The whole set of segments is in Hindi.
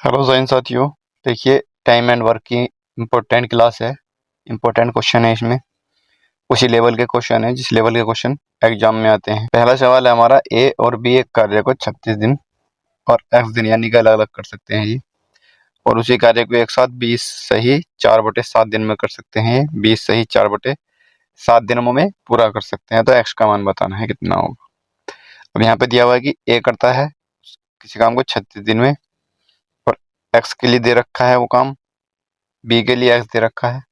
हेलो जैन साथियों। देखिए, टाइम एंड वर्क की इम्पोर्टेंट क्लास है। इम्पोर्टेंट क्वेश्चन है इसमें। उसी लेवल के क्वेश्चन है जिस लेवल के क्वेश्चन एग्जाम में आते हैं। पहला सवाल है हमारा, ए और बी एक कार्य को 36 दिन और x दिन यानी कि अलग अलग कर सकते हैं ये, और उसी कार्य को एक साथ 20 सही 4/7 दिन में कर सकते हैं। 20 सही 4/7 दिनों में पूरा कर सकते हैं। तो x का मान बताना है कितना होगा। अब यहाँ पे दिया हुआ है कि ए करता है किसी काम को 36 दिन में, और x के लिए दे रखा है वो काम, बी के लिए x दे रखा है,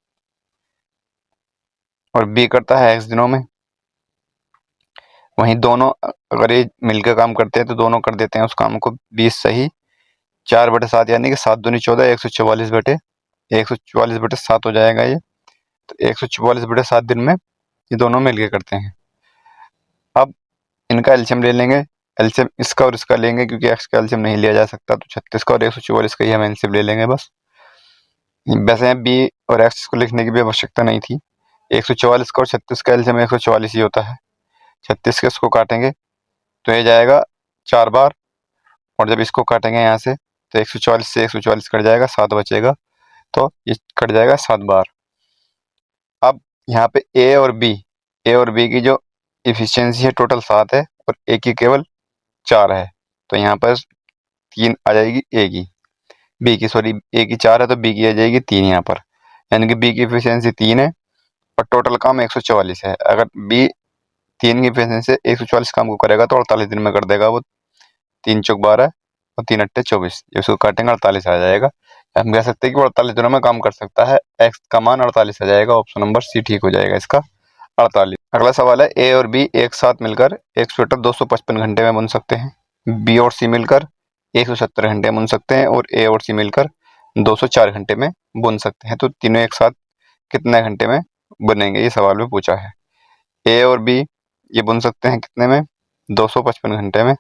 और बी करता है x दिनों में। वहीं दोनों अगर ये मिलकर काम करते हैं तो दोनों कर देते हैं उस काम को 20 सही 4/7 यानी कि 7 दूनी 14, 144/7 हो जाएगा ये। तो 144/7 दिन में ये दोनों मिलकर करते हैं। अब इनका एलसीएम ले लेंगे। एलसीएम इसका और इसका लेंगे क्योंकि एक्स का एलसीएम नहीं लिया जा सकता, तो 36 का और 144 का ही हम एलसीएम ले लेंगे बस। वैसे बी और एक्स को लिखने की भी आवश्यकता नहीं थी। 144 का और 36 का एलसीएम 144 ही होता है। 36 के इसको काटेंगे तो ये जाएगा 4 बार, और जब इसको काटेंगे यहाँ से तो 144 से 144 कट जाएगा, 7 बचेगा, तो ये कट जाएगा 7 बार। अब यहाँ पे ए और बी की जो इफिशियंसी है टोटल 7 है, और ए की केवल 4 है। तो यहाँ पर 3 आ जाएगी ए की, बी की सॉरी ए की 4 है तो बी की आ जाएगी 3 यहाँ पर, यानी कि बी की इफिशियंसी 3 है और टोटल काम 144 है। अगर बी 3 की इफिशियंसी से 144 काम को करेगा तो 48 दिन में कर देगा वो। 3 चौक 12 और 3 अट्ठे 24, इसको काटेंगे 48 आ जाएगा। हम कह सकते हैं कि वो 48 दिनों में काम कर सकता है। एक्स का मान 48 आ जाएगा। ऑप्शन नंबर सी ठीक हो जाएगा इसका, 48। अगला सवाल है, ए और बी एक साथ मिलकर एक स्वेटर 255 घंटे में बुन सकते हैं। बी और सी मिलकर 170 घंटे में बुन सकते हैं, और ए और सी मिलकर 204 घंटे में बुन सकते हैं। तो तीनों एक साथ कितने घंटे में बनेंगे, ये सवाल में पूछा है। ए और बी ये बुन सकते हैं कितने में, 255 घंटे में।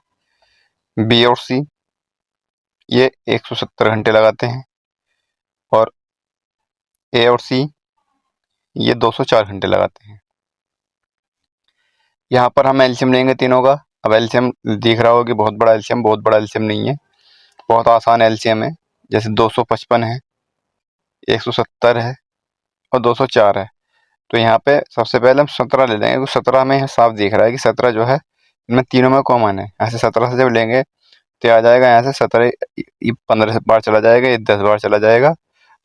बी और सी ये 170 घंटे लगाते हैं, और ए और सी ये 204 घंटे लगाते हैं। यहाँ पर हम एलसीएम लेंगे तीनों का। अब एलसीएम दिख रहा होगा कि बहुत बड़ा एलसीएम नहीं है, बहुत आसान एलसीएम है। जैसे 255 है, 170 है और 204 है। तो यहाँ पे सबसे पहले हम 17 ले लेंगे, क्योंकि 17 में साफ दिख रहा है कि 17 जो है इनमें तीनों में कॉमन है। यहाँ से 17 से जब लेंगे तो आ जाएगा, यहाँ से 17 ये 15 बार चला जाएगा, ये 10 बार चला जाएगा,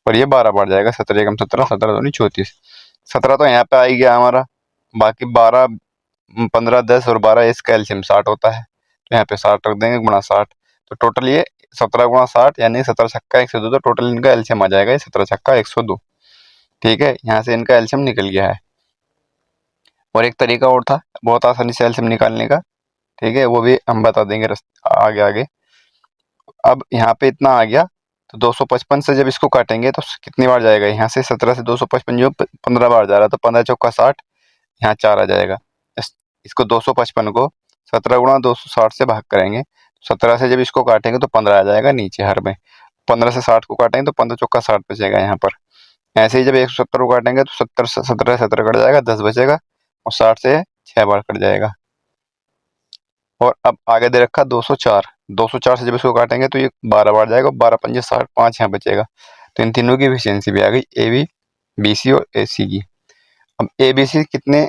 और ये 12 बार जाएगा। 17 एकम 17, 17 दूनी 34। 17 तो यहाँ पे आ ही गया हमारा। बाकी 12, 15, 10 और 12 इसका एलसीएम 60 होता है, तो यहाँ पे 60 रख देंगे गुणा 60। तो टोटल ये 17 गुणा 60 यानी 17 छक्का 102। तो टोटल इनका एलसीएम आ जाएगा ये 17 छक्का 102। ठीक है, यहाँ से इनका एलसीएम निकल गया है। और एक तरीका और था बहुत आसानी से एलसीएम निकालने का, ठीक है, वो भी हम बता देंगे आगे आगे। अब यहाँ पे इतना आ गया, तो 255 से जब इसको काटेंगे तो कितनी बार जाएगा, यहाँ से 17 से 255 जो 15 बार जा रहा है, तो 15 चौका 60, यहाँ 4 आ जाएगा। इसको 255 को 17 गुणा 260 से भाग करेंगे, 17 से जब इसको काटेंगे तो 15 आ जाएगा नीचे हर में। 15 से 60 को काटेंगे तो 15 चौका 60 बचेगा यहाँ पर। ऐसे ही जब 170 को काटेंगे तो 70 से 17 कट जाएगा, 10 बचेगा, और 60 से 6 बार कट जाएगा। और अब आगे दे रखा 204, 204 से जब इसको काटेंगे तो ये 12 बार जाएगा, 12 पंजे 60, 5 यहाँ बचेगा। तो इन तीनों की एफिशिएंसी भी आ गई, ए बी, बी सी और ए सी की। अब ए बी सी कितने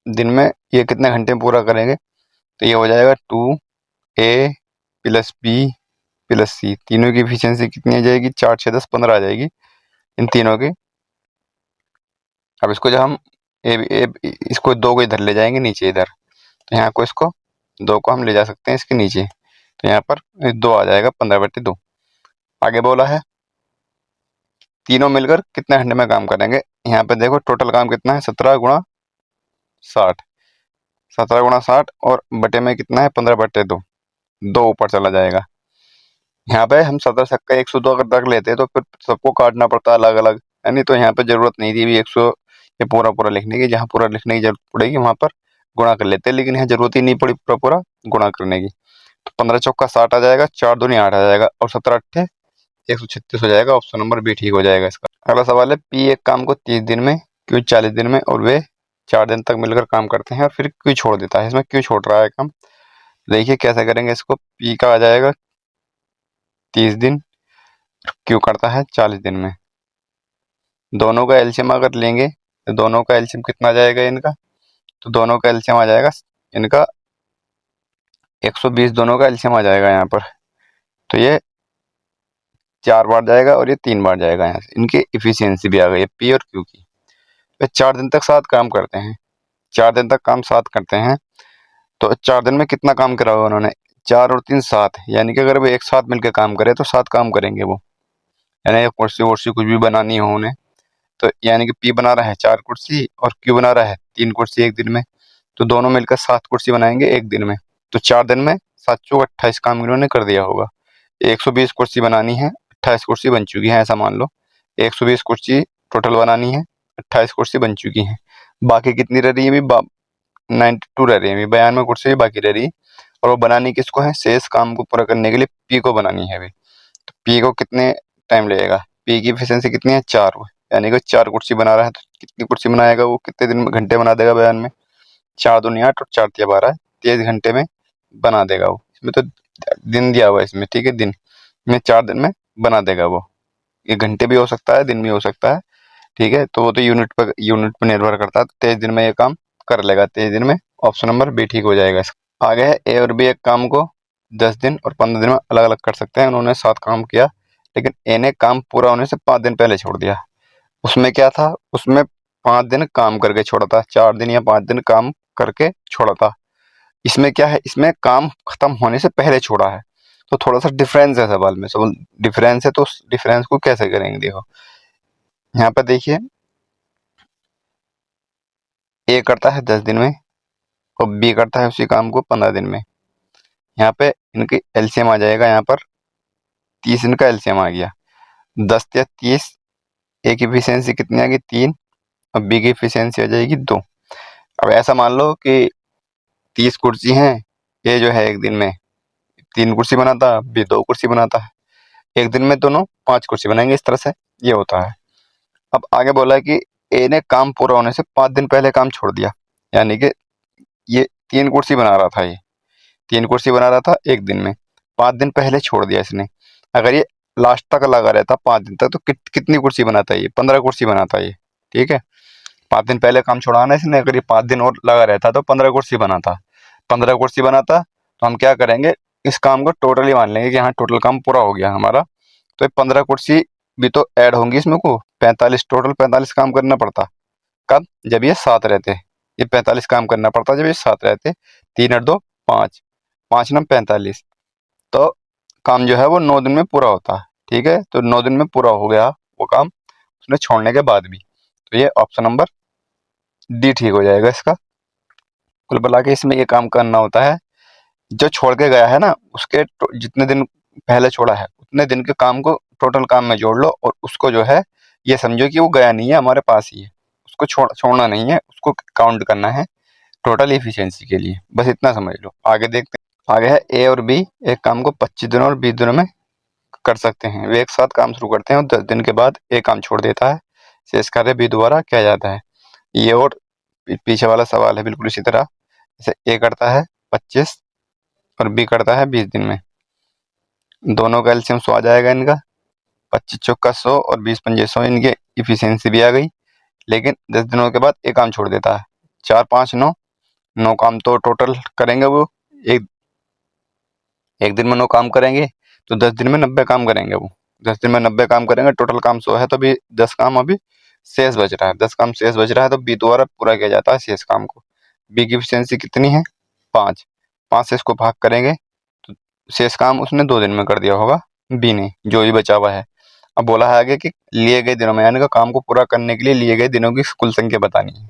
दिन में, ये कितने घंटे में पूरा करेंगे, तो ये हो जाएगा 2a प्लस बी प्लस सी। तीनों की एफिशिएंसी कितनी आ जाएगी, 4 6 10 15 आ जाएगी इन तीनों की। अब इसको जब हम इसको 2 को इधर ले जाएंगे नीचे इधर, तो यहाँ को इसको 2 को हम ले जा सकते हैं इसके नीचे, तो यहाँ पर 2 आ जाएगा, 15/2। आगे बोला है तीनों मिलकर कितने घंटे में काम करेंगे। यहाँ पे देखो टोटल काम कितना है, 17 गुणा 60, 17 गुणा 60 और बटे में कितना है 15/2, 2 ऊपर चला जाएगा। यहाँ पे हम 17 छक्का 102 अगर रख लेते तो फिर सबको काटना पड़ता अलग अलग, यानी तो यहाँ पे जरूरत नहीं थी भी 100 ये पूरा पूरा लिखने की। जहाँ पूरा लिखने की जरूरत पड़ेगी वहां पर गुणा कर लेते, लेकिन यहाँ जरूरत ही नहीं पड़ी पूरा पूरा गुणा करने की। तो 15 चौका 60 आ जाएगा, 4 दूनी 8 आ जाएगा, और 17 अट्ठे 136 हो जाएगा। ऑप्शन नंबर बी ठीक हो जाएगा इसका। अगला सवाल है, पी एक काम को 30 दिन में, क्यू 40 दिन में, और वे 4 दिन तक मिलकर काम करते हैं, और फिर क्यू छोड़ देता है। इसमें क्यू छोड़ रहा है काम, देखिए कैसे करेंगे इसको। पी का आ जाएगा 30 दिन, क्यू करता है 40 दिन में। दोनों का एलसीएम अगर लेंगे तो दोनों का एलसीएम कितना आ जाएगा इनका, तो दोनों का एलसीएम आ जाएगा इनका 120, दोनों का एलसीएम आ जाएगा यहाँ पर। तो ये 4 बार जाएगा और ये 3 बार जाएगा। यहाँ से इनकी इफिशियंसी भी आ गई है पी और क्यू की। वे 4 दिन तक साथ काम करते हैं, 4 दिन तक काम साथ करते हैं। तो 4 दिन में कितना काम करा होगा उन्होंने, 4 और 3 7, यानी कि अगर वो एक साथ मिलकर काम करे तो 7 काम करेंगे वो। यानी कुर्सी वुर्सी कुछ भी बनानी हो उन्हें, तो यानी कि पी बना रहा है 4 कुर्सी और क्यू बना रहा है 3 कुर्सी एक दिन में, तो दोनों मिलकर 7 कुर्सी बनाएंगे एक दिन में। तो 4 दिन में 7 चौक 28 काम इन्होंने कर दिया होगा। 120 कुर्सी बनानी है, 28 कुर्सी बन चुकी है, ऐसा मान लो 120 कुर्सी टोटल बनानी है, 28 कुर्सी बन चुकी हैं। बाकी कितनी रह रही है अभी, 92 रह रही है अभी, 92 कुर्सी भी बाकी रह रही है। और वो बनानी किसको है, शेष काम को पूरा करने के लिए पी को बनानी है अभी। तो पी को कितने टाइम लगेगा, पी की एफिशिएंसी कितनी है 4, यानी कि 4 कुर्सी बना रहा है तो कितनी कुर्सी बनाएगा वो, कितने दिन में घंटे बना देगा बयान में, 4 दूनी 8 और 4 तिया 12, 23 घंटे में बना देगा वो। इसमें तो दिन दिया हुआ है इसमें, ठीक है, दिन में 4 दिन में बना देगा वो। ये घंटे भी हो सकता है, दिन भी हो सकता है, ठीक है। तो वो तो यूनिट पर निर्भर करता है। तो 23 दिन में ये काम कर लेगा, 23 दिन में। ऑप्शन नंबर बी ठीक हो जाएगा इसका। आगे है ए और बी एक काम को 10 दिन और 15 दिन में अलग अलग कर सकते हैं। उन्होंने 7 काम किया, लेकिन ए ने काम पूरा होने से 5 दिन पहले छोड़ दिया। उसमें क्या था, उसमें 5 दिन काम करके छोड़ा था, 4 दिन या 5 दिन काम करके छोड़ा था। इसमें क्या है, इसमें काम खत्म होने से पहले छोड़ा है। तो थोड़ा सा डिफरेंस है सवाल में, सवाल डिफरेंस है, तो उस डिफरेंस को कैसे करेंगे, देखो यहाँ पर देखिए, ए करता है 10 दिन में और बी करता है उसी काम को 15 दिन में। यहाँ पे इनकी एलसीएम आ जाएगा, यहाँ पर 30 इनका एलसीएम आ गया, 10 या 30, ए की इफिशियंसी कितनी आ गई 3 और बी की इफिशियंसी आ जाएगी 2। अब ऐसा मान लो कि 30 कुर्सी हैं, ए जो है एक दिन में 3 कुर्सी बनाता, बी 2 कुर्सी बनाता है, एक दिन में दोनों 5 कुर्सी बनाएंगे, इस तरह से ये होता है। अब आगे बोला है कि ए ने काम पूरा होने से 5 दिन पहले काम छोड़ दिया, यानी कि ये 3 कुर्सी बना रहा था, ये 3 कुर्सी बना रहा था एक दिन में, 5 दिन पहले छोड़ दिया इसने। अगर ये लास्ट तक लगा रहता 5 दिन तक तो कितनी कुर्सी बनाता है, ये 15 कुर्सी बनाता है ये, ठीक है। 5 दिन पहले काम छोड़ाना इसने, अगर ये 5 दिन और लगा रहता तो 15 कुर्सी बनाता, 15 कुर्सी बनाता। तो हम क्या करेंगे, इस काम को टोटली मान लेंगे कि हाँ टोटल काम पूरा हो गया हमारा। तो ये 15 कुर्सी भी तो ऐड होंगी इसमें को, 45, टोटल 45 काम करना पड़ता। कब, जब ये 7 रहते, ये 45 काम करना पड़ता जब ये 7 रहते। 3 और 2 5, 5 9 45, तो काम जो है वो 9 दिन में पूरा होता है, ठीक है। तो 9 दिन में पूरा हो गया वो काम उसने छोड़ने के बाद भी। तो ये ऑप्शन नंबर डी ठीक हो जाएगा इसका। कुल मिला के इसमें ये काम करना होता है, जो छोड़ के गया है ना उसके जितने दिन पहले छोड़ा है उतने दिन के काम को टोटल काम में जोड़ लो, और उसको जो है ये समझो कि वो गया नहीं है, हमारे पास ही है, उसको छोड़ना नहीं है, उसको काउंट करना है टोटल इफिशियंसी के लिए, बस इतना समझ लो। आगे देखते हैं, आगे है ए और बी एक काम को 25 दिनों और 20 दिनों में कर सकते हैं। वे एक साथ काम शुरू करते हैं और 10 दिन के बाद ए काम छोड़ देता है, शेष कार्य बी द्वारा किया जाता है। ये और पीछे वाला सवाल है बिल्कुल इसी तरह, जैसे ए करता है 25 और बी करता है 20 दिन में, दोनों का एलसीएम 100 आ जाएगा इनका, 25 चौका 100 और 20 पंजे 100, इनकी इफिशियंसी भी आ गई। लेकिन 10 दिनों के बाद एक काम छोड़ देता है, 4 5 9, 9 काम तो टोटल करेंगे वो, एक एक दिन में 9 काम करेंगे, तो 10 दिन में 90 काम करेंगे वो, 10 दिन में 90 काम करेंगे, टोटल काम 100 है, तो अभी 10 काम अभी शेष बच रहा है, 10 काम शेष बच रहा है, तो बी द्वारा पूरा किया जाता है शेष काम को। बी की इफिशियंसी कितनी है 5, 5 से इसको भाग करेंगे तो शेष काम उसने 2 दिन में कर दिया होगा बी ने, जो भी बचा हुआ है। अब बोला है आगे कि लिए गए दिनों में, यानी कि काम को पूरा करने के लिए लिए गए दिनों की कुल संख्या बतानी है।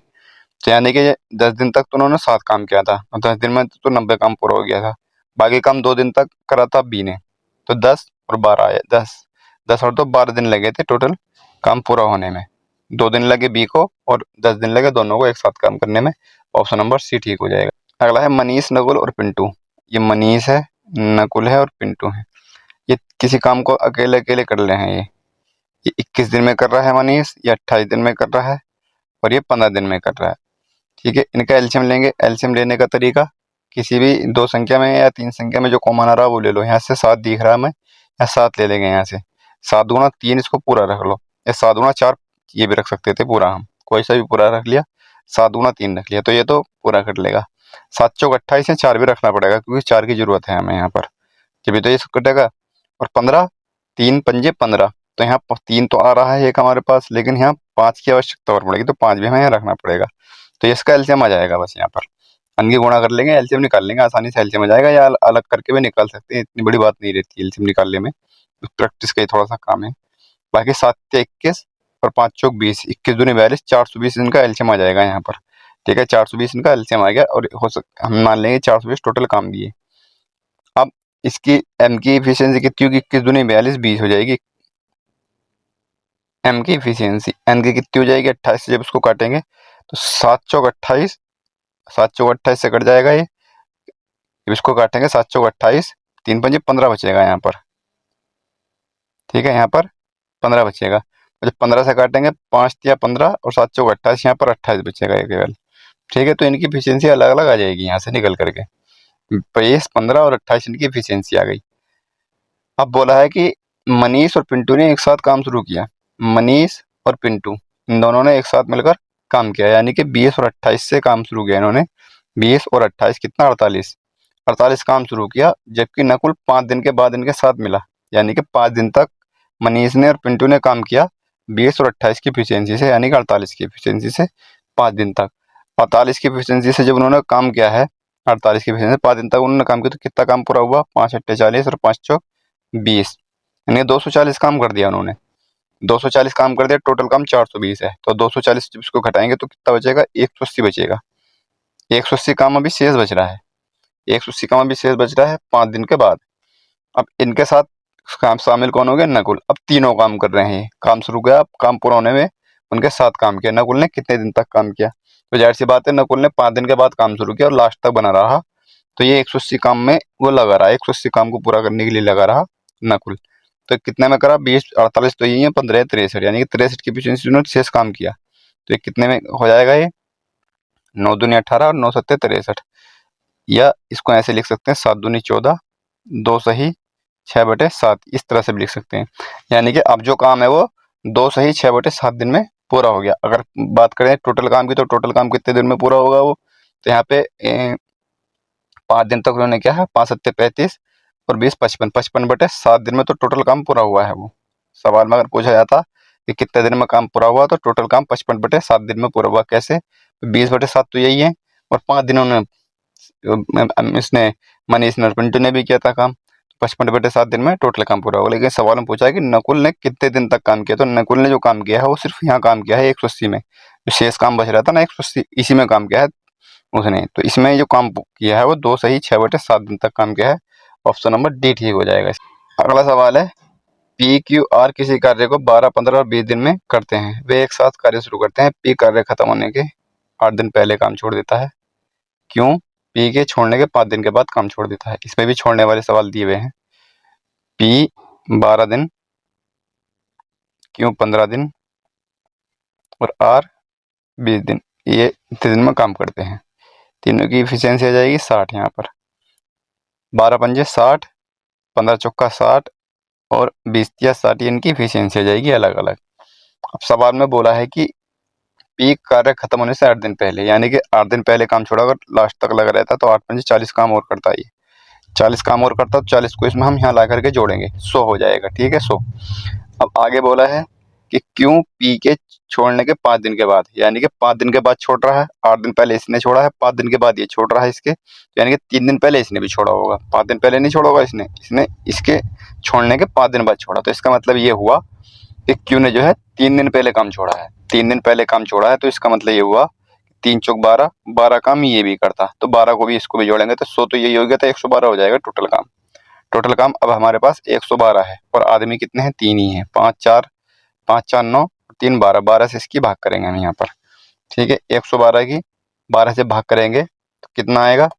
तो यानी कि 10 दिन तक तो उन्होंने 7 काम किया था और 10 दिन में तो 90 काम पूरा हो गया था, बाकी काम 2 दिन तक करा था बी ने, तो 10 और 12 आए, 10 और 2 12 दिन लगे थे टोटल काम पूरा होने में। 2 दिन लगे बी को और 10 दिन लगे दोनों को एक साथ काम करने में। ऑप्शन नंबर सी ठीक हो जाएगा। अगला है मनीष, नकुल और पिंटू। ये मनीष है, नकुल है और पिंटू है। ये किसी काम को अकेले अकेले कर रहे हैं। ये 21 दिन में कर रहा है मनीष, ये 28 दिन में कर रहा है और ये 15 दिन में कर रहा है, ठीक है। इनका एलसीएम लेंगे। एलसीएम लेने का तरीका, किसी भी 2 संख्या में या 3 संख्या में जो कॉमन आ रहा है वो ले लो। यहाँ से 7 दिख रहा है हमें, यहाँ 7 ले लेंगे यहाँ से। 7 गुना 3 इसको पूरा रख लो, या 7 गुना 4 ये भी रख सकते थे पूरा, हम कोई सा भी पूरा रख लिया, 7 गुना 3 रख लिया, तो ये तो पूरा कट लेगा। 7 चौक 28 है, 4 भी रखना पड़ेगा क्योंकि 4 की जरूरत है हमें यहाँ पर, जब तो ये कटेगा। और 15, 3 पंजे 15, तो यहाँ 3 तो आ रहा है एक हमारे पास, लेकिन यहाँ 5 की आवश्यकता और पड़ेगी, तो 5 भी हमें यहाँ रखना पड़ेगा। तो इसका एलसीएम आ जाएगा बस यहाँ पर, अनगी गुणा कर लेंगे, एलसीएम निकाल लेंगे, आसानी से एलसीएम आ जाएगा, या अलग करके भी निकाल सकते हैं, इतनी बड़ी बात नहीं रहती एलसीएम निकालने में, प्रैक्टिस का ही थोड़ा सा काम है। बाकी 7 या 21 और 5 चौक 20, 21 दूनी 42, 420 इनका एलसीएम आ जाएगा यहाँ पर। ठीक है, 420 इनका एलसीएम आ गया, और हम मान लेंगे 420 टोटल काम दिए। अब इसकी एम की इफिशियंसी कितनी होगी, 21 दूनी 42, 20 हो जाएगी एम की इफिशियंसी। एन की कितनी हो जाएगी, 28 से जब इसको काटेंगे तो 7 चौक 28, 7 चौक 28 से कट जाएगा ये, जब इसको काटेंगे 7 चौक 28, 3 पंजे 15 बचेगा यहाँ पर। ठीक है, यहाँ पर 15 बचेगा, जब 15 से काटेंगे 5 या 15 और 7 चौक 28, यहाँ पर 28 बचेगा ये केवल। ठीक है, तो इनकी इफिशियंसी अलग अलग आ जाएगी यहाँ से निकल करके, 22, 15 और 28 इनकी इफिशियंसी आ गई। अब बोला है कि मनीष और पिंटू ने एक साथ काम शुरू किया, मनीष और पिंटू इन दोनों ने एक साथ मिलकर काम किया, यानी कि 20 और 28 से काम शुरू किया इन्होंने। 20 और 28 कितना, 48, 48 काम शुरू किया, जबकि नकुल 5 दिन के बाद इनके साथ मिला, यानी कि 5 दिन तक मनीष ने और पिंटू ने काम किया 20 और 28 की एफिशिएंसी से, यानी कि 48 की एफिशिएंसी से 5 दिन तक। 48 की एफिशिएंसी से जब उन्होंने काम किया है, 48 की एफिशिएंसी 5 दिन तक उन्होंने काम किया, तो कितना काम पूरा हुआ, 5 अट्ठे 40 और 5 चौक 20, यानी 240 काम कर दिया उन्होंने। 240 काम कर दिया, टोटल काम 420 है, तो 240 जब इसको घटाएंगे तो कितना बचेगा, 180 बचेगा। 180 काम अभी शेष बच रहा है, 180 काम अभी शेष बच रहा है 5 दिन के बाद। अब इनके साथ काम शामिल कौन हो गया, नकुल। अब तीनों काम कर रहे हैं, काम शुरू किया, अब काम पूरा होने में उनके साथ काम किया। नकुल ने कितने दिन तक काम किया, तो जाहिर सी बात है नकुल ने 5 दिन के बाद काम शुरू किया और लास्ट तक बना रहा, तो ये 180 काम में वो लगा रहा, 180 काम को पूरा करने के लिए लगा रहा नकुल। तो कितने में करा, 20, 48 तो यही है, 15 63, यानी कि 63 की एफिशिएंसी उन्होंने शेष काम किया। तो ये कितने में हो जाएगा, ये 9 दूनी 18 और 9 सत्ते 63, या इसको ऐसे लिख सकते हैं 7 दूनी 14, 2 सही 6/7, इस तरह से भी लिख सकते हैं। यानी कि अब जो काम है वो 2 सही 6/7 दिन में पूरा हो गया। अगर बात करें टोटल काम की, तो टोटल काम कितने दिन में पूरा होगा वो, तो यहाँ पे 5 दिन तक उन्होंने क्या है, 5 सत्ते 35 और 20 55, 55/7 दिन में तो टोटल काम पूरा हुआ है। वो सवाल में अगर पूछा जाता कि कितने दिन में काम पूरा हुआ, तो टोटल काम 55/7 दिन में पूरा हुआ। कैसे, 20/7 तो यही है, और 5 दिनों ने इसने मनीष ने और पिंटू ने भी किया था काम, 55/7 दिन में टोटल काम पूरा होगा। लेकिन सवाल में पूछा है कि नकुल ने कितने दिन तक काम किया, तो नकुल ने जो काम किया है वो सिर्फ यहाँ काम किया है 180 में, जो शेष काम बच रहा था ना 180, इसी में काम किया है उसने। तो इसमें जो काम किया है वो 2 सही 6/7 दिन तक काम किया है। ऑप्शन नंबर डी ठीक हो जाएगा। अगला सवाल है, पी क्यू आर किसी कार्य को 12, 15 और 20 दिन में करते हैं, वे एक साथ कार्य शुरू करते हैं। पी कार्य खत्म होने के 8 दिन पहले काम छोड़ देता है, क्यों, पी के छोड़ने के 5 दिन के बाद काम छोड़ देता है। इसमें भी छोड़ने वाले सवाल दिए हुए हैं, पी 12 दिन, क्यों 15 दिन और आर 20 दिन, ये इतने दिन में काम करते हैं। तीनों की इफिशियंसी आ जाएगी 60, यहाँ पर 12 पंजे 60, 15 चौका 60 और 20 या 60, इनकी इफिशियंसी आ जाएगी अलग अलग। अब सवाल में बोला है कि पीक कार्य खत्म होने से 8 दिन पहले, यानी कि 8 दिन पहले काम छोड़ा, अगर लास्ट तक लगा रहता तो 8 पंजे 40 काम और करता, ये 40 काम और करता, तो 40 को इसमें हम यहाँ ला करके जोड़ेंगे, 100 हो जाएगा। ठीक है, 100। अब आगे बोला है कि क्यों पी के छोड़ने के 5 दिन के बाद, यानी कि 5 दिन के बाद छोड़ रहा है, 8 दिन पहले इसने छोड़ा है, 5 दिन के बाद ये छोड़ रहा है इसके, यानी कि 3 दिन पहले इसने भी छोड़ा होगा, 5 दिन पहले नहीं छोड़ा होगा इसने इसके छोड़ने के 5 दिन बाद छोड़ा। तो इसका मतलब ये हुआ कि क्यू ने जो है 3 दिन पहले काम छोड़ा है, 3 दिन पहले काम छोड़ा है, तो इसका मतलब ये हुआ 3 चौक 12, 12 काम ये भी करता, तो 12 को भी इसको भी जोड़ेंगे तो 100 तो यही हो गया, तो 112 हो जाएगा टोटल काम। टोटल काम अब हमारे पास 112 है, और आदमी कितने हैं, 3 ही हैं, 5 4 9 3 12, 12 से इसकी भाग करेंगे हम यहाँ पर। ठीक है, 112 की 12 से भाग करेंगे तो कितना आएगा,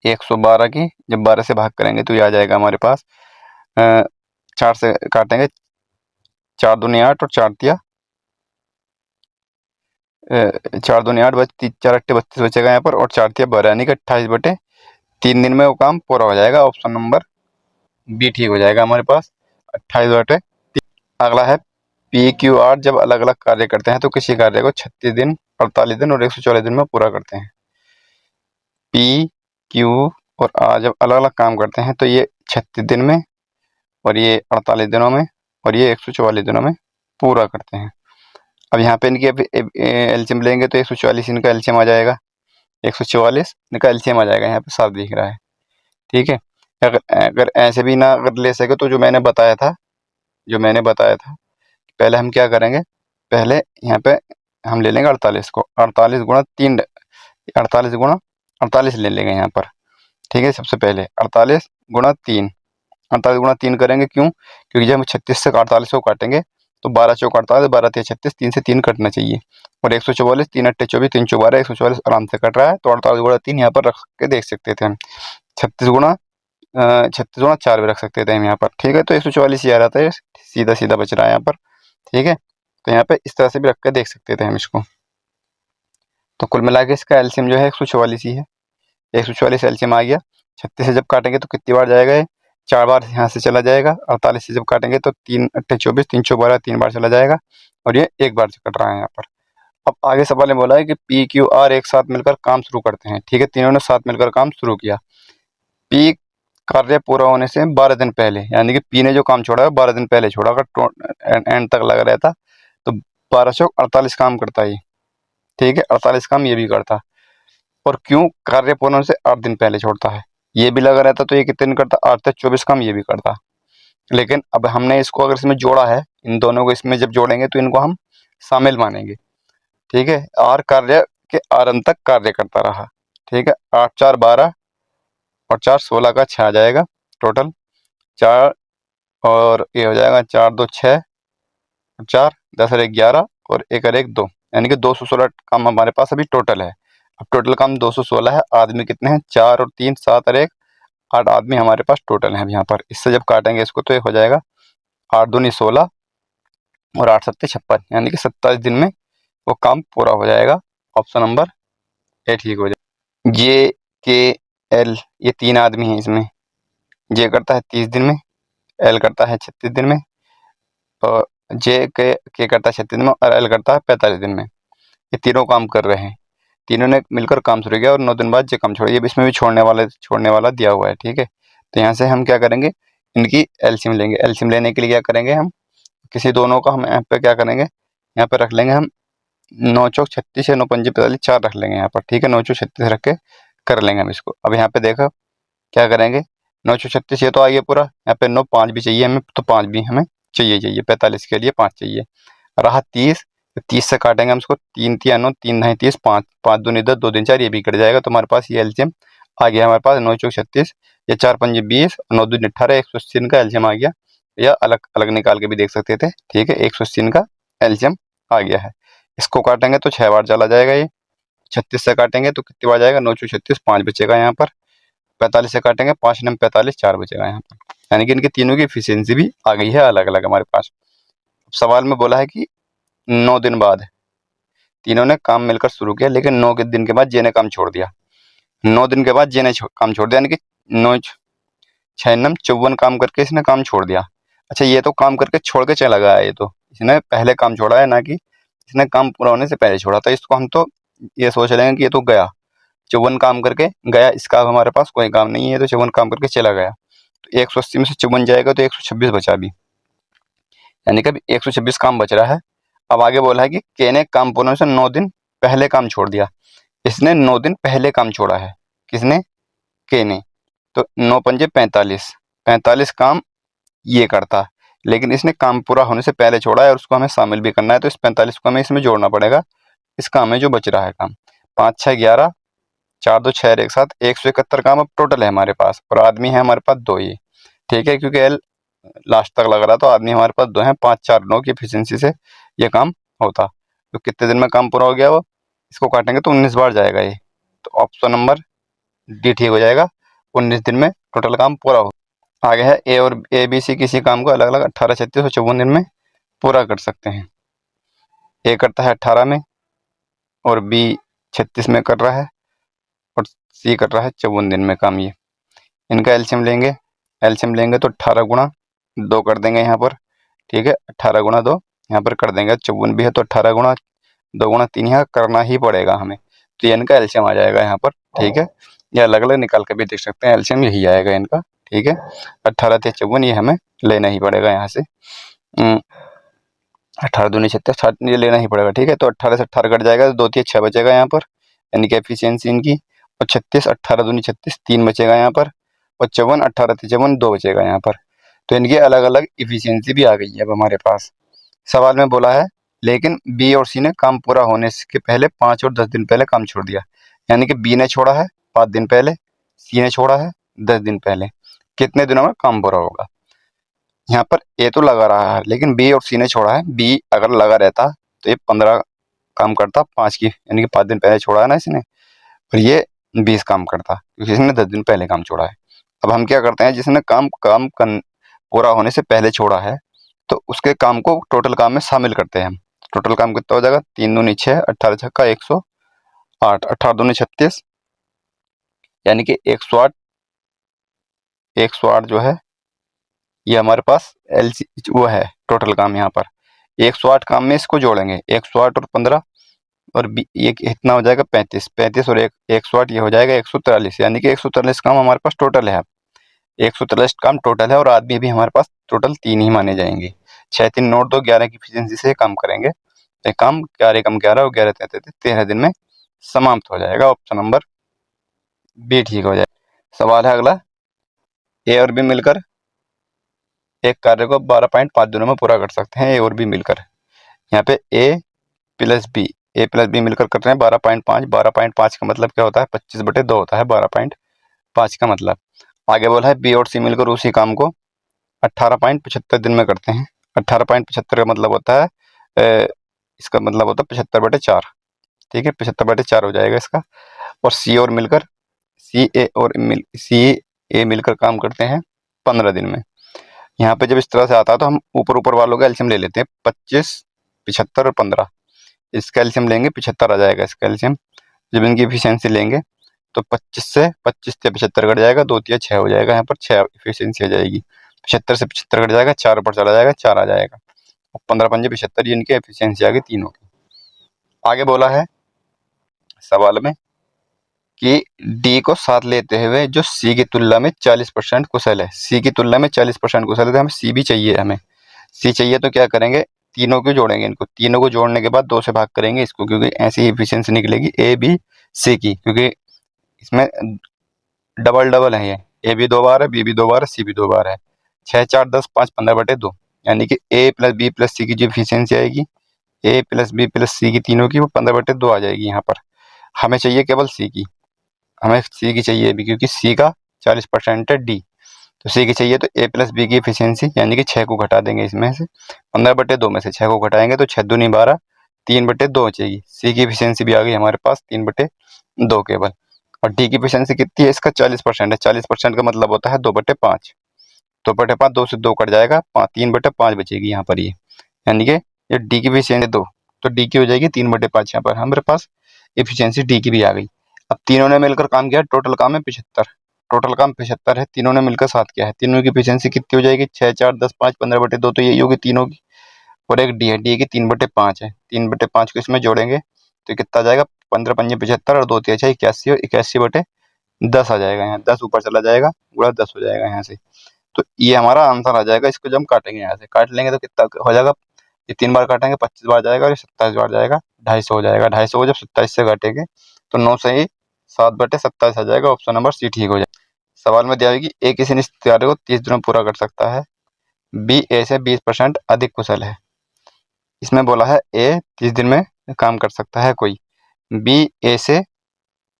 112 की जब 12 से भाग करेंगे तो ये आ जाएगा हमारे पास 4 से काटेंगे, 4 दूनी 8 और 4 तिया 4 दूनी 8, 4 अट्ठे 32 बचेगा यहाँ पर, और 4 तिया 12, यानी कि 28/3 दिन में वो काम पूरा हो जाएगा। ऑप्शन नंबर बी ठीक हो जाएगा हमारे पास। 28/3। अगला है PQR जब अलग अलग कार्य करते हैं तो किसी कार्य को 36 दिन, 48 दिन और 144 दिन में पूरा करते हैं। PQ और R जब अलग अलग काम करते हैं तो ये 36 दिन में और ये 48 दिनों में और ये 144 दिनों में पूरा करते हैं। अब यहाँ पे इनकी एलसीएम लेंगे तो 144 इनका एलसीएम आ जाएगा, 144 इनका एलसीएम आ जाएगा, यहाँ पे साफ दिख रहा है। ठीक है, अगर अगर ऐसे भी ना अगर ले सके तो जो मैंने बताया था पहले हम क्या करेंगे, पहले यहाँ पे हम ले लेंगे 48 को, 48 गुणा 3, 48 गुणा 48 ले लेंगे यहाँ पर। ठीक है, सबसे पहले 48 गुणा 3, 48 गुणा 3 करेंगे, क्यों? क्योंकि जब हम 36 से 48 को काटेंगे तो 12 चौक 48, 12 तिया 36, 3 से 3 कटना चाहिए और 144, 3 अट्ठे 24, 3 चौ 12, 144 आराम से कट रहा है। तो 48 गुणा 3 यहाँ पर रख के देख सकते थे हम। 36 गुणा 4 भी रख सकते थे हम यहाँ पर। ठीक है, तो 144 ही आ रहा था, सीधा सीधा बच रहा है यहाँ पर। ठीक है, तो यहाँ पे इस तरह से भी रख के देख सकते थे हम इसको। तो कुल मिला के इसका एलसीएम जो है 144 ही है। 144 एलसीएम आ गया। 36 से जब काटेंगे तो कितनी बार जाएगा ये? 4 बार यहाँ से चला जाएगा। 48 से जब काटेंगे तो 3 अट्ठे 24, 3 चौ 12, 3 बार चला जाएगा और ये 1 बार से कट रहा है यहाँ पर। अब आगे सवाल में बोला है कि PQR एक साथ मिलकर काम शुरू करते हैं। ठीक है, तीनों ने साथ मिलकर काम शुरू किया। P कार्य पूरा होने से 12 दिन पहले, यानी कि P ने जो काम छोड़ा है 12 दिन पहले छोड़ा। अगर एंड तक लगा रहता तो 12 चौक 48 काम करता ही। ठीक है, 48 काम ये भी करता। और क्यों? कार्य पूर्ण होने से 8 दिन पहले छोड़ता है। ये भी लगा रहता तो ये कितने दिन करता? 8 से 24 काम ये भी करता। लेकिन अब हमने इसको अगर इसमें जोड़ा है, इन दोनों को इसमें जब जोड़ेंगे तो इनको हम शामिल मानेंगे। ठीक है, आर कार्य के आर अंत तक कार्य करता रहा। ठीक है, 8 4 12 और 4 16 का 6 आ जाएगा टोटल 4, और ये हो जाएगा 4 2 6, 4 10 और 1 11 और 1 और 1 2, यानी कि 216 काम हमारे पास अभी टोटल है। अब टोटल काम 216 है। आदमी कितने हैं? 4 और 3 7 और 1 8 आदमी हमारे पास टोटल है अब यहाँ पर। इससे जब काटेंगे इसको तो ये हो जाएगा 8 दूनी 16 और 8 सत्ते 56, यानी कि 27 दिन में वो काम पूरा हो जाएगा। ऑप्शन नंबर ए ठीक हो जाएगा। जे के एल ये 3 आदमी हैं इसमें। जे करता है 30 दिन में, एल करता है 36 दिन में, और जे के करता है 36 दिन में और एल करता है 45 दिन में। ये तीनों काम कर रहे हैं। तीनों ने मिलकर काम शुरू किया और 9 दिन बाद जे काम छोड़, ये भी इसमें भी छोड़ने वाला दिया हुआ है। ठीक है, तो यहाँ से हम क्या करेंगे, इनकी एलसीएम लेंगे। एलसीएम लेने के लिए क्या करेंगे, हम किसी दोनों का हम यहाँ पे क्या करेंगे, यहाँ पे रख लेंगे हम 9 चौक 36 या 9 पंजे 45 4 रख लेंगे यहाँ पर। ठीक है, 9 चौक 36 रख के कर लेंगे हम इसको। अब यहाँ पे देखो क्या करेंगे, 9 चौक 36 ये तो आ गया पूरा। यहाँ पे 9 5 भी चाहिए हमें, तो 5 भी हमें चाहिए 45 के लिए 5 चाहिए। रहा 30, 30 से काटेंगे हम इसको, 3 तिया 9, 3 नहीं 30, 5 5 दूनी 10, 2 दिन 4, ये भी कट जाएगा। तो हमारे पास ये एलसीएम आ गया हमारे पास 9 चौक 36, ये 4 पंजे 20 और 9 दूनी 18, 180 इनका एलसीएम आ गया। या अलग अलग निकाल के भी देख सकते थे। ठीक है, 180 इनका एलसीएम आ गया है। इसको काटेंगे तो 6 बार चला जाएगा ये। 36 से काटेंगे तो कितनी बार जाएगा, 9 चौक 36, 5 बचेगा यहाँ पर। 45 से काटेंगे 5 9 45, 4 बचेगा यहाँ पर। यानी कि इनकी तीनों की एफिशिएंसी भी आ गई है अलग अलग हमारे पास। सवाल में बोला है कि 9 दिन बाद तीनों ने काम मिलकर शुरू किया, लेकिन 9 के दिन के बाद जे ने काम छोड़ दिया। 9 दिन के बाद जे ने काम छोड़ दिया, यानी कि 9 6 9 54 काम करके इसने काम छोड़ दिया। अच्छा, ये तो काम करके छोड़ के चला गया, ये तो इसने पहले काम छोड़ा है, ना कि इसने काम पूरा होने से पहले छोड़ा। तो इसको हम तो ये सोच लेंगे कि ये तो गया 54 काम करके गया, इसका अब हमारे पास कोई काम नहीं है, तो 54 काम करके चला गया। तो 180 में से 54 जाएगा तो 126 बचा अभी, यानी कि अभी 126 काम बच रहा है। अब आगे बोला है कि के ने काम पूर्ण होने से 9 दिन पहले काम छोड़ दिया। इसने 9 दिन पहले काम छोड़ा है, किसने? के ने। तो 9 पंजे 45, 45 काम ये करता, लेकिन इसने काम पूरा होने से पहले छोड़ा है और उसको हमें शामिल भी करना है। तो इस 45 को हमें इसमें जोड़ना पड़ेगा, इस काम में जो बच रहा है काम। 5 6 11, 4 2 6 एक साथ 171 काम अब टोटल है हमारे पास, और आदमी है हमारे पास 2 ही। ठीक है, क्योंकि एल लास्ट तक लग रहा, तो आदमी हमारे पास 2 हैं। 5 4 9 की एफिशिएंसी से ये काम होता। तो कितने दिन में काम पूरा हो गया वो? इसको काटेंगे तो 19 बार जाएगा ये। तो ऑप्शन नंबर डी ठीक हो जाएगा, 19 दिन में टोटल काम पूरा हो। आगे है ए और ए बी सी किसी काम को अलग अलग 18 36 और 54 दिन में पूरा कर सकते हैं। ए करता है 18 में और बी 36 में कर रहा है और सी कर रहा है 54 दिन में काम। ये इनका एलसीएम लेंगे। एलसीएम लेंगे तो 18 गुणा 2 कर देंगे यहाँ पर, ठीक है। 18 गुणा 2 यहाँ पर कर देंगे, 54 भी है तो 18 गुणा 2 गुणा 3 यहाँ करना ही पड़ेगा हमें, तो ये इनका एलसीएम आ जाएगा यहाँ पर, ठीक है। ये अलग अलग निकाल के भी देख सकते हैं, एलसीएम यही आएगा इनका, ठीक है। 18 × 54 ये हमें लेना ही पड़ेगा यहाँ से। 18 दूनी 36, ये लेना ही पड़ेगा, ठीक है। तो 18 से 18 कट जाएगा तो 2 × 6 बचेगा यहाँ पर, यानी कि एफिशिएंसी इनकी। और 36, 18 दूनी 36, 3 बचेगा यहाँ पर। और 54, 18 × 54, 2 बचेगा यहाँ पर। तो इनकी अलग अलग इफिशियंसी भी आ गई है अब हमारे पास। सवाल में बोला है लेकिन बी और सी ने काम पूरा होने के पहले 5 और 10 दिन पहले काम छोड़ दिया, यानी कि बी ने छोड़ा है 5 दिन पहले, सी ने छोड़ा है 10 दिन पहले, कितने दिनों में काम पूरा होगा। यहाँ पर ए तो लगा रहा है लेकिन बी और सी ने छोड़ा है। बी अगर लगा रहता तो ये 15 काम करता 5 की, यानी कि 5 दिन पहले छोड़ा है ना इसने, और ये 20 काम करता क्योंकि इसने 10 दिन पहले काम छोड़ा है। अब हम क्या करते हैं, जिसने काम पूरा होने से पहले छोड़ा है तो उसके काम को टोटल काम में शामिल करते हैं हम। टोटल काम कितना हो जाएगा, 3 दूनी 6, 18 छक्का 108, 18 दूनी 36, यानी कि 108 जो है ये हमारे पास एलसी वो है टोटल काम। यहाँ पर 108 काम में इसको जोड़ेंगे, 108 और 15 और ये कितना हो जाएगा 35, 35 और 108 ये हो जाएगा 143, यानी कि 143 काम हमारे पास टोटल है। 143 काम टोटल है और आदमी भी हमारे पास टोटल 3 ही माने जाएंगे। 6 3 नोट 2 11 की एफिशिएंसी से काम करेंगे, तो काम 11 कम 11 और 11 33 13 दिन में समाप्त हो जाएगा। ऑप्शन नंबर बी ठीक हो जाएगा। सवाल है अगला, ए और बी मिलकर एक कार्य को 12.5 दिनों में पूरा कर सकते हैं। ए और बी मिलकर, यहाँ पे ए प्लस बी मिलकर कर रहे हैं 12.5। 12.5 का मतलब क्या होता है, 25/2 होता है 12.5 का मतलब। आगे बोला है बी और सी मिलकर उसी काम को 18.75 दिन में करते हैं। 18.75 का मतलब होता है इसका मतलब होता है 75/4, ठीक है। 75/4 हो जाएगा इसका। और सी ए मिलकर काम करते हैं 15 दिन में। यहाँ पे जब इस तरह से आता है तो हम ऊपर ऊपर वालों का एल्सियम ले लेते हैं, 25, 75 और 15। इसका एल्सियम लेंगे 75 आ जाएगा इसका एल्सियम। जब इनकी एफिशिएंसी लेंगे तो 25 से 75 कट जाएगा, 2 × 6 हो जाएगा, यहाँ पर 6 एफिशिएंसी आ जाएगी। 75 से 75 कट जाएगा, 4 ऊपर चला जाएगा, 4 आ जाएगा। 15 पंजे 75, इनकी एफिशिएंसी आ गई तीनों की। आगे बोला है सवाल में कि डी को साथ लेते हुए जो सी की तुलना में 40% कुशल है। सी की तुलना में 40% कुशल है तो हमें सी भी चाहिए। हमें सी चाहिए तो क्या करेंगे, तीनों को जोड़ेंगे। इनको तीनों को जोड़ने के बाद 2 से भाग करेंगे इसको, क्योंकि ऐसी ही एफिशिएंसी निकलेगी ए बी सी की, क्योंकि इसमें डबल डबल है। ये ए भी 2 बार है, बी भी 2 बार है, सी भी 2 बार है। 6 4 10 5 15/2, यानी कि ए प्लस बी प्लस सी की जो एफिशिएंसी आएगी, ए प्लस बी प्लस सी की तीनों की, वो 15/2 आ जाएगी। यहाँ पर हमें चाहिए केवल सी की, हमें सी की चाहिए भी, क्योंकि सी का 40% है डी। तो सी की चाहिए तो ए प्लस बी की एफिशिएंसी, यानी कि 6 को घटा देंगे इसमें से, 15/2 में से 6 को घटाएंगे तो 6 दूनी 12, 3/2 बचेगी। सी की एफिशिएंसी भी आ गई हमारे पास 3/2 केवल। और डी की एफिशिएंसी कितनी है, इसका 40% है। 40% का मतलब होता है 2/5। 2/5, 2 से 2 कट जाएगा, 3/5 बचेगी यहाँ पर ये, यानी कि ये डी की एफिशिएंसी 2, तो डी की हो जाएगी 3/5। यहाँ पर हमारे पास एफिशिएंसी डी की भी आ गई। अब तीनों ने मिलकर काम किया, टोटल काम है 75। टोटल काम 75 है, तीनों ने मिलकर साथ किया है। तीनों की एफिशिएंसी कितनी हो जाएगी, 6 4 10 5 15/2, तो यही होगी तीनों की। और एक डी है, डी की 3/5 है। 3/5 को इसमें जोड़ेंगे तो कितना आ जाएगा, 15 पंजे 75 और 2 × 6 81, और 81/10 आ जाएगा। यहाँ 10 ऊपर चला जाएगा, गुणा 10 हो जाएगा यहाँ से। तो ये हमारा आंसर आ जाएगा। इसको जब हम काटेंगे, यहाँ से काट लेंगे तो कितना हो जाएगा, ये 3 बार काटेंगे 25 बार जाएगा, और ये 27 बार जाएगा, 250 हो जाएगा। 250 को जब 27 से काटेंगे तो 9 से ही 7/27 आ जाएगा। ऑप्शन नंबर सी ठीक हो जाएगा। सवाल में दिया है कि ए किसी निश्चित कार्य को 30 दिनों में पूरा कर सकता है, बी ए से 20% अधिक कुशल है। इसमें बोला है ए 30 दिन में काम कर सकता है कोई, बी ए से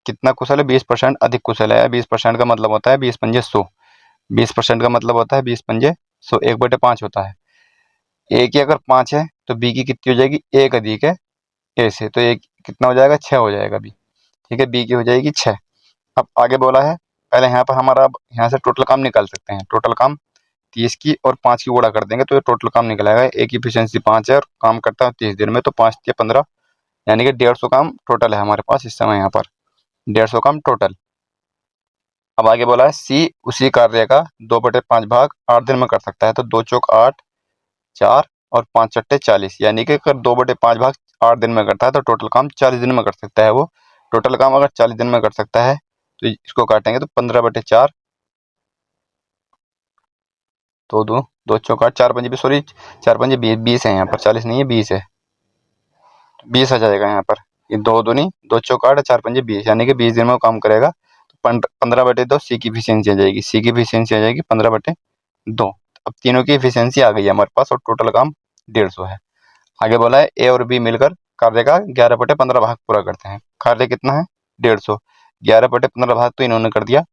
कितना कुशल है, 20% अधिक कुशल है। 20% का मतलब होता है 20 पंजे 100। 20% का मतलब होता है 20 पंजे 100, 1/5 होता है। ए की अगर 5 है तो बी की कितनी हो जाएगी, 1 अधिक है ए से, तो एक कितना हो जाएगा, 6 हो जाएगा बी, ठीक है। बी की हो जाएगी 6। अब आगे बोला है, पहले यहाँ पर हमारा, अब यहाँ से टोटल काम निकाल सकते हैं। टोटल काम 30 की और 5 की गुणा कर देंगे तो ये टोटल काम निकल आएगा। ए की एफिशिएंसी 5 है और काम करता है 30 दिन में, तो 5 × 15, यानी कि 150 काम टोटल है हमारे पास इस समय। यहाँ पर 150 काम टोटल। अब आगे बोला है सी उसी कार्य का 2/5 भाग 8 दिन में कर सकता है। तो 2 चौक 8, 4 और 5 चट्टे 40, यानी कि अगर 2/5 भाग 8 दिन में करता है तो टोटल काम 40 दिन में कर सकता है वो। टोटल काम अगर 40 दिन में कर सकता है तो इसको काटेंगे तो 15/4, तो दो चौक 8, 4 पंजे भी, सॉरी 4 पंजे 20 है, यहाँ पर 40 नहीं है 20 है, 20 आ जाएगा यहाँ पर। ये 2 दूनी 2 चौक 8, 4 पंजे 20, यानी कि 20 दिन में वो काम करेगा। तो 15/2 सी की इफिशियंसी आ जाएगी, सी की इफिशियंसी आ जाएगी 15/2। अब तीनों की इफिशियंसी आ गई है हमारे पास और टोटल काम 150 है। आगे बोला है ए और बी मिलकर कार्य का 11/15 भाग पूरा करते हैं। कार्य कितना है 150, 11/15 भाग तो इन्होंने कर दिया,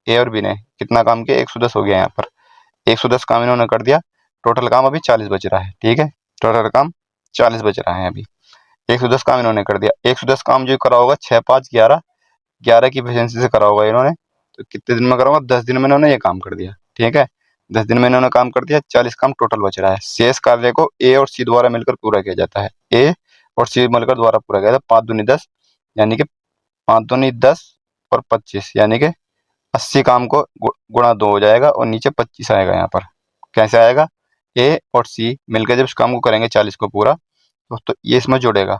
ए और बी ने कितना काम किया 110 हो गया यहाँ पर, 110 काम इन्होंने कर दिया। टोटल काम अभी 40 बच रहा है, ठीक है, टोटल काम 40 बच रहा है अभी। 110 काम इन्होंने कर दिया, 110 काम जो करा होगा 6 5 11, 11 की एफिशिएंसी से करा होगा इन्होंने। तो कितने दिन में करा होगा 10 दिन में इन्होंने ये काम कर दिया, ठीक है, 10 दिन में इन्होंने काम कर दिया, 40 काम टोटल बच रहा है। शेष कार्य को ए और सी द्वारा मिलकर पूरा किया जाता है, ए और सी मिलकर द्वारा पूरा किया जाता है। 5 दूनी 10, यानी कि 5 दूनी 10 और 25, यानी कि 80 काम को गुणा 2 हो जाएगा और नीचे 25 आएगा यहाँ पर। कैसे आएगा, ए और सी मिलकर जब इस काम को करेंगे 40 को पूरा, तो ये इसमें जुड़ेगा,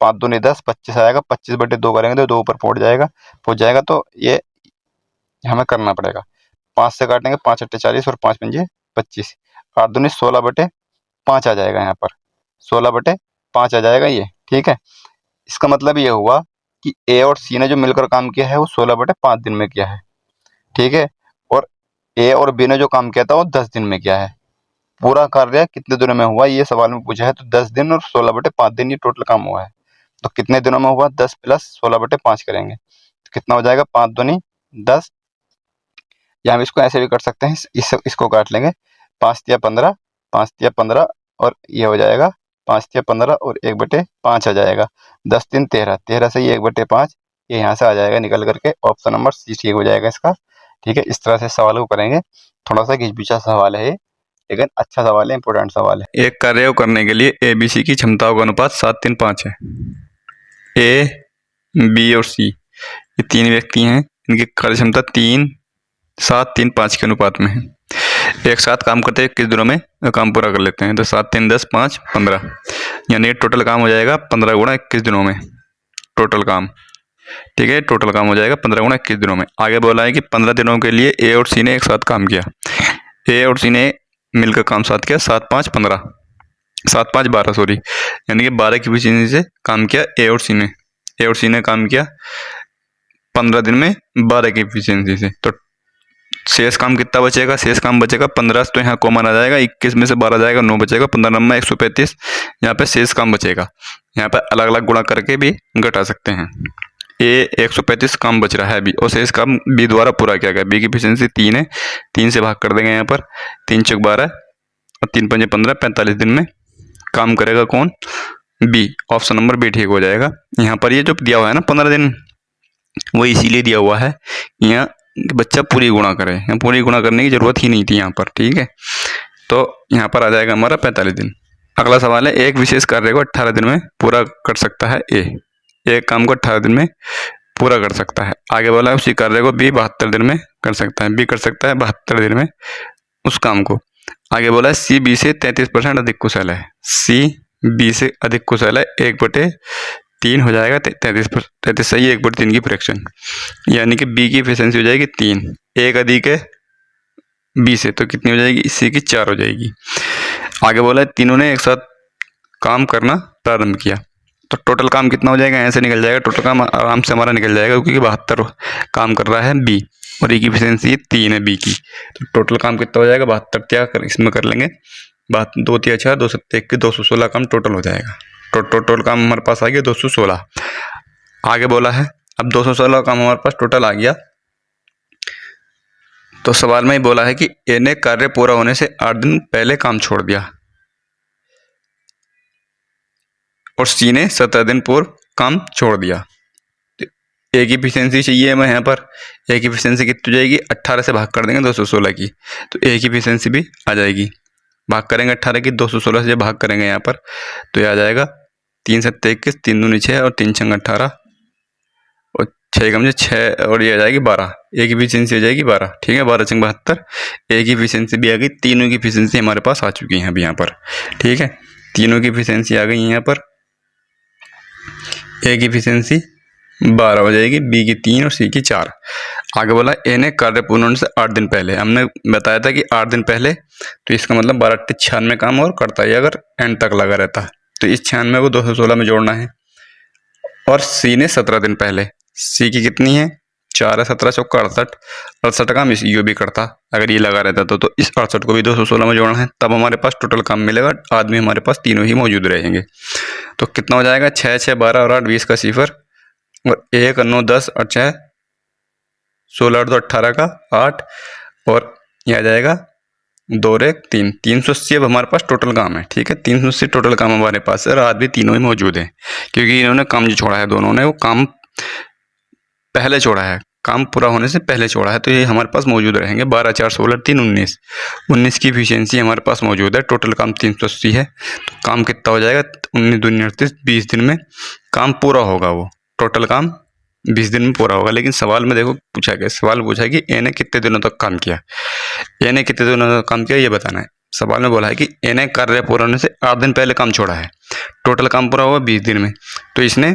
5 दूनी 10, 25 आएगा, 25/2 करेंगे तो 2 ऊपर पहुंच जाएगा। तो ये हमें करना पड़ेगा, 5 से काटेंगे, 5 अट्ठे 40 और 5 पंजे 25, 8 दूनी 16/5 आ जाएगा यहाँ पर, 16/5 आ जाएगा ये, ठीक है। इसका मतलब ये हुआ कि ए और सी ने जो मिलकर काम किया है वो 16/5 दिन में किया है, ठीक है, और ए और बी ने जो काम किया था वो 10 दिन में किया है। पूरा कार्य कितने दिनों में हुआ ये सवाल में पूछा है, तो 10 दिन और 16/5 दिन ये टोटल काम हुआ है। तो कितने दिनों में हुआ, 10 + 16/5 करेंगे तो कितना हो जाएगा, 5 दूनी 10, या हम इसको ऐसे भी कर सकते हैं, इसको काट लेंगे, 5 तिया 15, 5 तिया 15 और ये हो जाएगा 5 तिया 15 और 1/5 आ जाएगा, 10 3 13, 13 से ये 1/5 ये यहाँ से आ जाएगा निकल करके, ऑप्शन नंबर सी ठीक हो जाएगा इसका, ठीक है। इस तरह से सवाल को करेंगे, थोड़ा सा घिचपिचा सवाल है लेकिन अच्छा सवाल है, इंपॉर्टेंट सवाल है। एक कार्य को करने के लिए ए बी सी की क्षमताओं का अनुपात 7-3-5 है। ए बी और सी ये 3 व्यक्ति हैं, इनकी कार्य क्षमता 3-7-3-5 के अनुपात में है। एक साथ काम करते हैं 21 दिनों में काम पूरा कर लेते हैं, तो 7 3 10 5 15, यानी टोटल काम हो जाएगा 15 गुणा 21 दिनों में टोटल काम, ठीक है, टोटल काम हो जाएगा 15 गुणा 21 दिनों में। आगे बोला है कि 15 दिनों के लिए ए और सी ने एक साथ काम किया, ए और सी ने मिलकर काम साथ किया, 7 5 15, 7 5 12 सॉरी, यानी कि 12 की एफिशिएंसी से काम किया ए और सी ने काम किया 15 दिन में 12 की एफिशिएंसी से। तो शेष काम कितना बचेगा, शेष काम बचेगा 15, तो यहाँ कॉमन आ जाएगा, 21 में से 12 जाएगा 9 बचेगा, 15 नंबर 135 यहाँ पे शेष काम बचेगा। यहाँ पे अलग अलग गुणा करके भी घटा सकते हैं। ए 135 काम बच रहा है बी, और शेष काम बी द्वारा पूरा किया गया। बी की एफिशिएंसी 3 है, 3 से भाग कर देंगे यहाँ पर, 3 चौक 12 और 3 पंजे 15, 45 दिन में काम करेगा कौन, बी, ऑप्शन नंबर बी ठीक हो जाएगा। यहाँ पर ये जो दिया हुआ है ना 15 दिन, वो इसीलिए दिया हुआ है यहाँ बच्चा पूरी गुणा करे, यहाँ पूरी गुणा करने की जरूरत ही नहीं थी यहाँ पर, ठीक है। तो यहाँ पर आ जाएगा हमारा 45 दिन। अगला सवाल है, एक विशेष कार्य को 18 दिन में पूरा कर सकता है ए, एक काम को 18 दिन में पूरा कर सकता है। आगे बोला है उसी कार्य को बी 72 दिन में कर सकता है, बी कर सकता है 72 दिन में उस काम को। आगे बोला है सी बी से 33% अधिक कुशल है, सी बी से अधिक कुशल है, 1/3 हो जाएगा, 33 सही, 1/3 की फ्रैक्शन, यानी कि बी की एफिशिएंसी हो जाएगी 3, 1 अधिक है बी से तो कितनी हो जाएगी, सी की 4 हो जाएगी। आगे बोला है तीनों ने एक साथ काम करना प्रारंभ किया, तो टोटल काम कितना हो जाएगा, ऐसे निकल जाएगा, टोटल काम आराम से हमारा निकल जाएगा, क्योंकि 72 काम कर रहा है बी और ए की एफिशिएंसी 3 है बी की, तो टोटल काम कितना हो जाएगा 72 क्या इसमें कर लेंगे, 2 3 4 2 7 21 216 काम टोटल हो जाएगा। टोटल काम हमारे पास आ गया 216। आगे बोला है अब 216 काम हमारे पास टोटल आ गया, तो सवाल में ही बोला है कि ए ने कार्य पूरा होने से 8 दिन पहले काम छोड़ दिया और सी ने 17 दिन पूर्व काम छोड़ दिया। ए की एफिशिएंसी चाहिए हमें, यहाँ पर ए की एफिशिएंसी कितनी जाएगी, 18 से भाग कर देंगे 216 की, तो ए की एफिशिएंसी भी आ जाएगी, भाग करेंगे 18 की 216 से भाग करेंगे यहाँ पर, तो ये आ जाएगा 3 7 21, 3 दूनी 6 और 3 6 18 और 6 कम से 6 और ये आ जाएगी 12, ए की एफिशिएंसी आ जाएगी 12। ठीक है, 12 चंग 72, ए की एफिशिएंसी भी आ गई। तीनों की एफिशिएंसी हमारे पास आ चुकी है अब यहाँ पर। ठीक है, तीनों की एफिशिएंसी आ गई यहाँ पर। ए की एफिशिएंसी 12 हो जाएगी, बी की 3 और सी की 4। आगे बोला ए ने कार्य पूर्ण होने से 8 दिन पहले। हमने बताया था कि 8 दिन पहले, तो इसका मतलब 12 96 काम और करता है अगर एंड तक लगा रहता। तो इस 96 को 216 में जोड़ना है। और सी ने 17 दिन पहले, सी की कितनी है 4 है, 17 चौका 68, 68 काम इस यो भी करता अगर ये लगा रहता तो इस 68 को भी 216 में जोड़ना है, तब हमारे पास टोटल काम मिलेगा। आदमी हमारे पास तीनों ही मौजूद रहेंगे। तो कितना हो जाएगा 6 6 12 और 8 20 का सिफर, और 1 9 10 और 6 16 8 तो 18 का 8, और ये आ जाएगा 2 और 1 3, 380 अब हमारे पास टोटल काम है। ठीक है, 380 टोटल काम हमारे पास है, और आदमी तीनों ही मौजूद हैं, क्योंकि इन्होंने काम जो छोड़ा है दोनों ने वो काम पहले छोड़ा है, काम पूरा होने से पहले छोड़ा है, तो ये हमारे पास मौजूद रहेंगे। 12 4 16 3 19, 19 की एफिशिएंसी हमारे पास मौजूद है। टोटल काम 380 है, तो काम कितना हो जाएगा 19 दूनी 38, 20 दिन में काम पूरा होगा। वो टोटल काम 20 दिन में पूरा होगा। लेकिन सवाल में देखो पूछा गया, सवाल पूछा है कि ए ने कितने दिनों तक काम किया, ए ने कितने दिनों तक काम किया ये बताना है। सवाल में बोला है कि ए ने कार्य पूरा होने से 8 दिन पहले काम छोड़ा है, टोटल काम पूरा हुआ 20 दिन में, तो इसने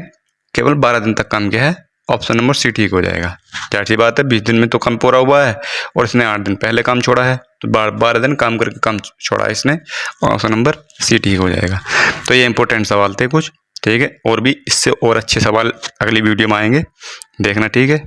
केवल 12 दिन तक काम किया है। ऑप्शन नंबर सी ठीक हो जाएगा। जाहिर सी बात है 20 दिन में तो काम पूरा हुआ है, और इसने 8 दिन पहले काम छोड़ा है, तो 12 दिन काम करके काम छोड़ा है इसने, और ऑप्शन नंबर सी ठीक हो जाएगा। तो ये इंपॉर्टेंट सवाल थे कुछ। ठीक है, और भी इससे और अच्छे सवाल अगली वीडियो में आएंगे, देखना। ठीक है।